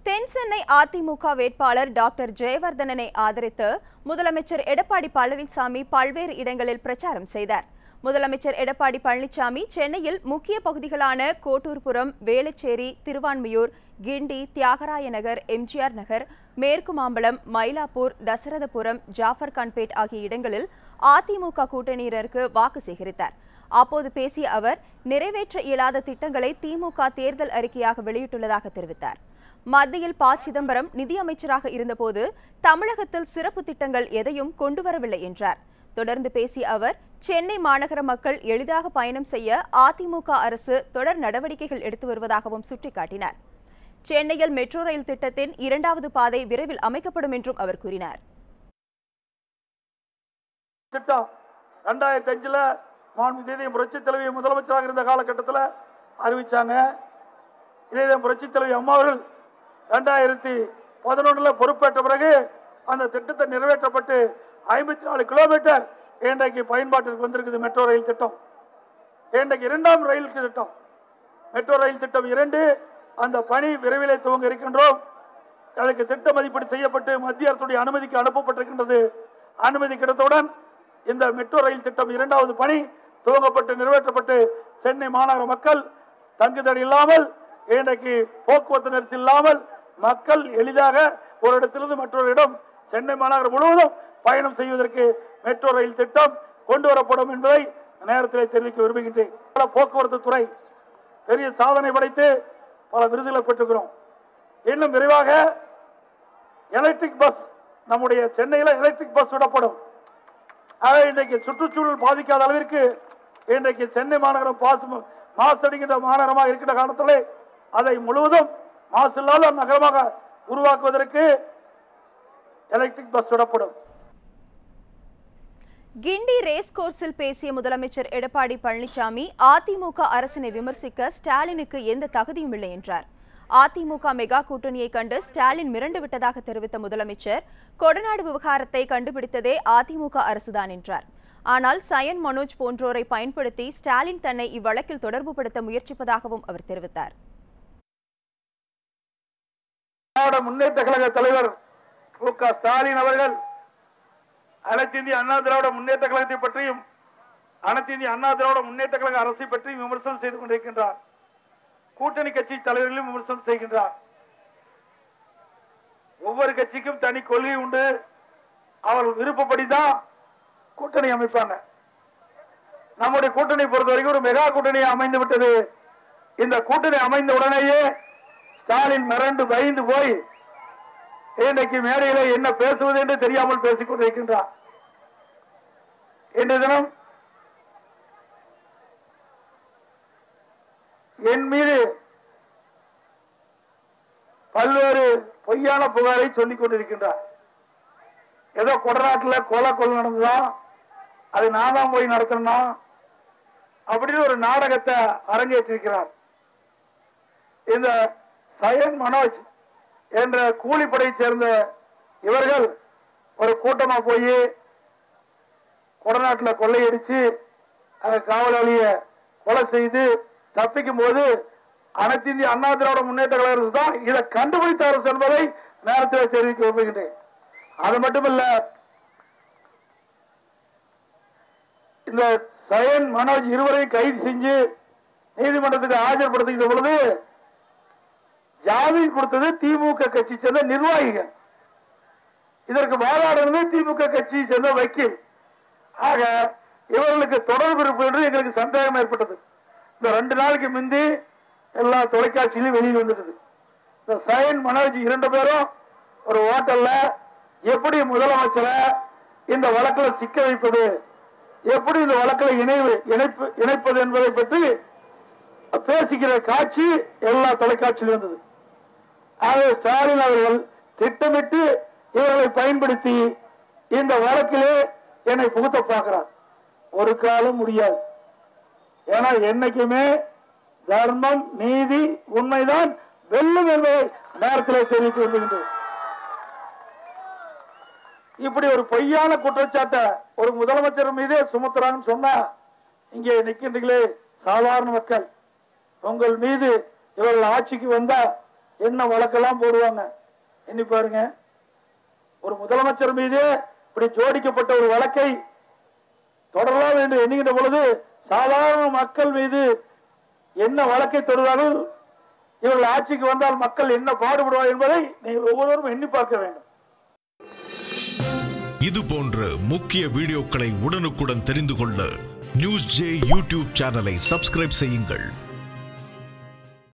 தென் சென்னை அதிமுக வேட்பாளர் டாக்டர் ஜெயவர்தனனை ஆதரித்து முதலமைச்சர் எடப்பாடி பழனிசாமி பல்வேறு இடங்களில் பிரச்சாரம் செய்தார். முதலமைச்சர் எடப்பாடி பழனிசாமி சென்னையில் முக்கிய பகுதிகளான கோட்டூர்புரம், வேளச்சேரி, திருவான்மியூர், கிண்டி, தியாகராய நகர், எம்ஜிஆர் நகர், மேற்கு மாம்பலம், மயிலாப்பூர், தசரதபுரம், ஜாஃபர்கான்பேட் ஆகிய இடங்களில் அதிமுக கூட்டணியினருக்கு வாக்கு சேகரித்தார். அப்போது பேசிய அவர், நிறைவேற்ற இயலாத திட்டங்களை திமுக தேர்தல் அறிக்கையாக வெளியிட்டுள்ளதாக தெரிவித்தார். மத்தியில் ப. சிதம்பரம் நிதியமைச்சராக இருந்தபோது தமிழகத்தில் சிறப்பு திட்டங்கள் எதையும் கொண்டுவரவில்லை என்றார். தொடர்ந்து பேசிய அவர், சென்னை மாநகர மக்கள் எளிதாக பயணம் செய்ய அதிமுக அரசு தொடர் நடவடிக்கைகள் எடுத்து வருவதாகவும் சுட்டிக்காட்டினார். சென்னையில் மெட்ரோ ரயில் திட்டத்தின் 2வது பாதை விரைவில் அமைக்கப்படும் என்றும் அவர் கூறினார். திட்டம் 2005 புரட்சித் தலைவி முதலமைச்சராக இருந்த காலகட்டத்தில் அறிவிச்சாங்க. இதே புரட்சித் தலைவி அம்மா அவர்கள் 2011 பொறுப்பேற்ற பிறகு அந்த திட்டத்தை நிறைவேற்றப்பட்டு 54 கிலோமீட்டர் இன்றைக்கு பயன்பாட்டிற்கு வந்திருக்குது மெட்ரோ ரயில் திட்டம். இன்றைக்கு 2ஆம் ரயில் திட்டம் மெட்ரோ ரயில் திட்டம் 2 அந்த பணி விரைவிலே துவங்க இருக்கின்றோம். அதற்கு திட்ட மதிப்பீடு செய்யப்பட்டு மத்திய அரசுடைய அனுமதிக்கு அனுப்பப்பட்டிருக்கின்றது. அனுமதி கிடைத்தவுடன் இந்த மெட்ரோ ரயில் திட்டம் 2வது பணி துவங்கப்பட்டு நிறைவேற்றப்பட்டு சென்னை மாநகர மக்கள் தங்குதடை இல்லாமல், இன்றைக்கு போக்குவரத்து நெரிசல் இல்லாமல் மக்கள் எளிதாக ஒரு இடத்திலிருந்து மற்றொரு இடம் சென்னை மாநகரம் முழுவதும் பயணம் செய்வதற்கு மெட்ரோ ரயில் திட்டம் கொண்டு வரப்படும் என்பதை நேரத்தில் தெரிவிக்க விரும்புகின்றேன். போக்குவரத்து துறை பெரிய சாதனை படைத்து பல விருதுகளை பெற்றுக்கிறோம். இன்னும் விரைவாக எலக்ட்ரிக் பஸ், நம்முடைய சென்னையில் எலக்ட்ரிக் பஸ் விடப்படும். ஆக இன்றைக்கு சுற்றுச்சூழல் பாதிக்காத அளவிற்கு இன்றைக்கு சென்னை மாநகரம் மாசடைகின்ற மாநகரமாக இருக்கின்ற காலத்திலே அதை முழுவதும் மாசு இல்லாத நகரமாக உருவாக்குவதற்கு எலக்ட்ரிக் பஸ் விடப்படும். கிண்டி ரேஸ் கோர்ஸில் பேசிய முதலமைச்சர் எடப்பாடி பழனிசாமி, அதிமுக அரசினை விமர்சிக்க ஸ்டாலினுக்கு எந்த தகுதியும் இல்லை என்றார். அதிமுக மெகா கூட்டணியை கண்டு ஸ்டாலின் மிரண்டு விட்டதாக தெரிவித்த முதலமைச்சர், கொடநாடு விவகாரத்தை கண்டுபிடித்ததே அதிமுக அரசுதான் என்றார். ஆனால் சயன் மனோஜ் போன்றோரை பயன்படுத்தி ஸ்டாலின் தன்னை இவ்வழக்கில் தொடர்புபடுத்த முயற்சிப்பதாகவும் அவர் தெரிவித்தார். முன்னேற்ற கழக தலைவர் மு.க. ஸ்டாலின் அவர்கள் அனைத்து இந்திய அண்ணா திராவிட முன்னேற்ற கழகத்தை பற்றியும் அனைத்து இந்திய அண்ணா திராவிட முன்னேற்ற கழக அரசை பற்றியும் விமர்சனம் செய்து கொண்டிருக்கின்றார். கூட்டணி கட்சி தலைவர்களும் விமர்சனம் செய்கின்றார். ஒவ்வொரு கட்சிக்கும் தனி கொள்கை உண்டு. அவர்கள் விருப்பப்படிதான் கூட்டணி அமைப்பாங்க. நம்முடைய கூட்டணி பொறுத்த வரைக்கும் ஒரு மெகா கூட்டணி அமைந்து விட்டது. இந்த கூட்டணி அமைந்த உடனேயே ஸ்டாலின் மிரண்டு பயந்து போய் இன்றைக்கு மேடையில என்ன பேசுவது என்று தெரியாமல் பேசிக் கொண்டிருக்கின்றார். இன்றைய தினம் என் மீது பல்வேறு பொய்யான புகாரை சொல்லிக் கொண்டிருக்கின்றார். ஏதோ கொடநாட்டில் கொலை நடந்ததான், அது நான் தான் போய் நடத்தணும் அப்படின்னு ஒரு நாடகத்தை அரங்கேற்றிருக்கிறார். இந்த சயன் மனோஜ் என்ற கூலிப்படையை சேர்ந்த இவர்கள் ஒரு கூட்டமா போய் கொடநாட்டில் கொள்ளையடிச்சு அந்த காவலாளிய கொலை செய்து தப்பிக்கும் போது அனைத்து இந்திய அண்ணா திராவிட முன்னேற்ற கழக அரசு தான் இதை கண்டுபிடித்த அரசு என்பதை நேரத்தில் தெரிவிக்க விரும்புகின்றேன். அது மட்டுமல்ல, இந்த சயன் மனோஜ் இருவரையும் கைது செஞ்சு நீதிமன்றத்துக்கு ஆஜர்படுத்துகின்ற பொழுது ஜாமீன் கொடுத்தது திமுக கட்சி சேர்ந்த நிர்வாகிகள். இதற்கு வாதாடுறது திமுக கட்சியை சேர்ந்த வக்கீல். ஆக இவர்களுக்கு தொடர்பு இருப்பு என்று எங்களுக்கு சந்தேகம் ஏற்பட்டது. இந்த 2 நாளைக்கு முந்தி எல்லா தொலைக்காட்சியிலும் வெளியில் வந்துட்டது. இந்த சயன் மனோஜ் 2 பேரும் ஒரு ஹோட்டல்ல எப்படி முதலமைச்சரை இந்த வழக்கில் சிக்க வைப்பது, எப்படி இந்த வழக்கில் இணைப்பது என்பதை பற்றி பேசுகிற காட்சி எல்லா தொலைக்காட்சியிலும் வந்தது. ஆகவே ஸ்டாலின் அவர்கள் திட்டமிட்டு இவர்களை பயன்படுத்தி இந்த வழக்கிலே என்னை புகுத்த பார்க்கிறார். ஒரு காலம் முடியாது. ஏன்னா என்னைக்குமே தர்மம், நீதி, உண்மைதான் வெல்லும் என்பதை நேரத்தில் தெரிவித்து வருகின்றேன். இப்படி ஒரு பொய்யான குற்றச்சாட்டை ஒரு முதலமைச்சர் மீதே சுமத்துறான்னு சொன்னா, இங்கே நிற்கின்றீர்களே சாதாரண மக்கள், உங்கள் மீது இவர்கள் ஆட்சிக்கு வந்தா என்ன வழக்கெல்லாம் போடுவாங்க. எண்ணி பாருங்க. ஒரு முதலமைச்சர் மீது இப்படி ஜோடிக்கப்பட்ட ஒரு வழக்கை தொடரலாம் என்று எண்ணுகின்ற பொழுது சாதாரண மக்கள் மீது என்ன வழக்கை தொடுவார்கள், இவர்கள் ஆட்சிக்கு வந்தால் மக்கள் என்ன பாடுபடுவார் என்பதை நீங்கள் ஒவ்வொருவரும் எண்ணி பார்க்க வேண்டும். இது போன்ற முக்கிய வீடியோக்களை உடனுக்குடன் தெரிந்து கொள்ள நியூஸ் ஜே யூடியூப் சேனலை சப்ஸ்கிரைப் செய்யுங்கள்.